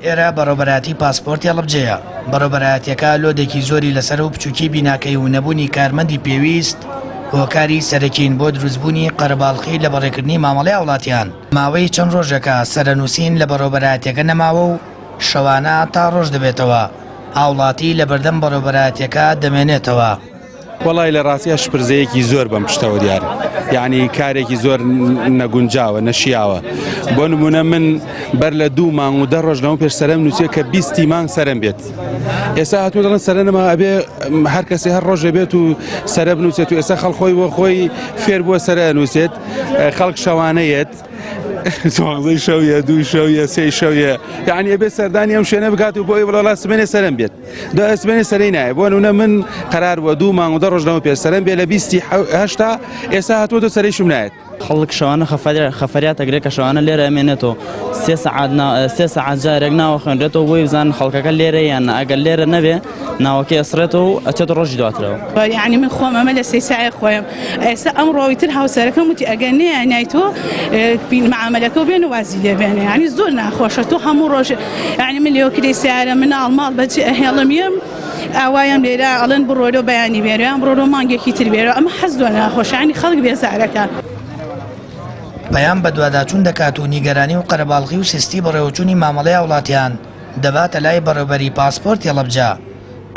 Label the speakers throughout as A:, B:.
A: ئێرە بەڕێوەبەراتی پاسپۆرتی هەڵبجەیە. بەڕێوەبەراتیەکە لۆدێکی زۆری لەسەر و بچووکی بیناکەی و نەبوونی کارمەندی پێویست هۆکاری سەرەکین بۆ دروستبوونی قەرەباڵغی لە بەڕێکردنی مامەڵەی وڵاتیان. ماوەی چەند ڕۆژەکە سەرنووسین لە بەڕێوەبەراتیەکە نەماوە و شەوانە تا ڕۆژ دەبێتەوە. هاوڵاتی لە بەردەم بەڕێوەبەراتیەکە دەمێنێتەوە.
B: وەڵای لە ڕاستیە شپرزەیەکی زۆر بەم پشتەوە دیارە، یعنی کارێکی زۆر نەگونجاوە نەشیاوە. بۆ نمونە من بەر لە 2 مانگ و 10 ڕۆژ لەمە پێش سەرم نووسێت کە 20 مانگ سەرم بێت. ئێستا هاتووە دەڵێن سەرەنەما ئەبێ هەر کەسێ هەر ڕۆژێ بێت و سەرە بنووسێت و ئێستا خەڵخۆی بۆ خۆی فێر بووە سەرە نووسێت. خەڵک شەوانەیەت توانزەی شەویە 2 شەویە 3 شەویە، یعنی ئەبێ سەردانی ئەم شوێنە بکات و بۆ ئەی وڵا سبێنێ سەرم بێت. دا ئەسبێنێ سەرەی نایە. بۆ نمونە من قەرار بووە 2 مانگ و 10 ڕۆژ لەمە پێش سەرم بێ لە 28 ئێستا هاتووە تۆ سەرەیشم نایەت.
C: خەڵک شەوانە خەفەریات ئەگرێت کە شەوانە لێرە ئەمێنێتەوە 3 سەعات جارێک ناوە خوێنرێتەوە بۆی بزان خەڵکەکە لێرە یان ئەگەر لێرە نەبێ ناوەکەی ئەسرێتەوە و ئەچێتە ڕۆژی دواترەوە.
D: یعنی من خۆم ئەمە لە 3 ساعت خۆیم ئێستا ئەم ڕۆیتر هاوسەرەکەم وتی ئەگەر نایتۆ معاملەکە بێن و وازی لێبێنێ، یعنی زۆر ناخۆشە. تۆ هەموو ڕۆژ یعنی من لێوکری سیارە مناڵ ماڵ بەچی ئەهێڵم یم ئاوایم لێرە ئەڵێن بڕۆرە و بەیانی بێرەیان بڕۆرە مانگێکی تر بێرە. ئەمە حەز زۆر ناخۆشە، یعنی خەڵک بێزارەکە.
A: بەیان بە دوواداچوون دەکات و نیگەرانی و قەرەباڵغی و سستی بەڕێوەچوونی مامەڵەی وڵاتیان دەباتە لای بەڕێوەبەری پاسپۆرتی هەڵبجە.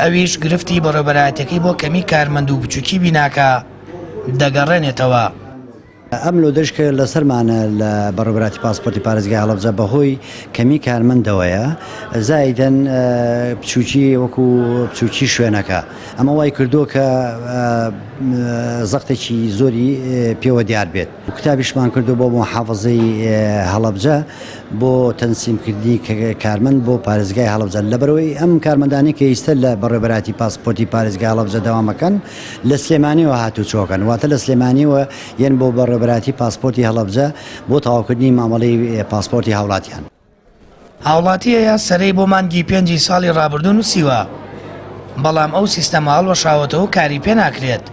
A: ئەویش گرفتی بەڕێوەبەراتیەکەی بۆ کەمی کارمەند و بچووکی بیناکە دەگەڕێنێتەوە.
E: ئەم لۆ دەشکە لەسەرمانە لە بەڕێوەبەراتی پاسپۆرتی پارێزگای هەڵبجە بەهۆی کەمی کارمەندەوەیە، زایدەن بچووکی وەکو بچووکی شوێنەکە. ئەمە وای کردووە کە زەختێکی زۆری پێوە دیار بێت. کتابیشمان کردو بۆ محافەزەی هەڵبجە بۆ تەنسیمکردنی کارمەند بۆ پارێزگای هەڵبجە. لەبەرەوەی ئەم کارمەندانی کە ئێستا لە بەڕێوەبەراتی پاسپۆرتی پارێزگای هەڵبجە دەوامەکەن لە سلێمانیەوە هاتوچۆکەن، واتە لە سلێمانیەوە یەن بۆ بەڕێوەبەراتی پاسپۆرتی هەڵبجە بۆ تەواوکردنی مامەڵەی پاسپۆرتی هاوڵاتیان.
A: هاوڵاتیەیە سەرەی بۆ مانگی 5 ساڵی ڕابردوو نووسیوە، بەڵام ئەو سیستەمە هەڵوەشاوەتەوە و کاری پێ ناکرێت.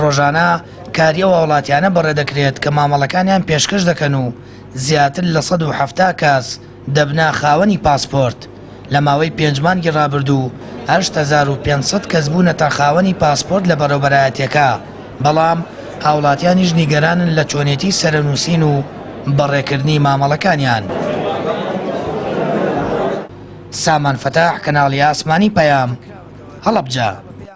A: ڕۆژانە کاری ئەو هاوڵاتیانە بەڕێدەکرێت کە مامەڵەکانیان پێشکەش دەکەن و زیاتر لە 170 کەس دەبنا خاوەنی پاسپۆرت. لە ماوەی 5 مانگی ڕابردوو 8500 کەس بوونەتە خاوەنی پاسپۆرت لە بەڕێوەبەراتیەکە، بەڵام هاوڵاتیانیش نیگەرانن لە چۆنێتی سەرنووسین و بەڕێکردنی مامەڵەکانیان. سامان فەتاح، کەناڵی ئاسمانی پەیام، هەڵەبجە.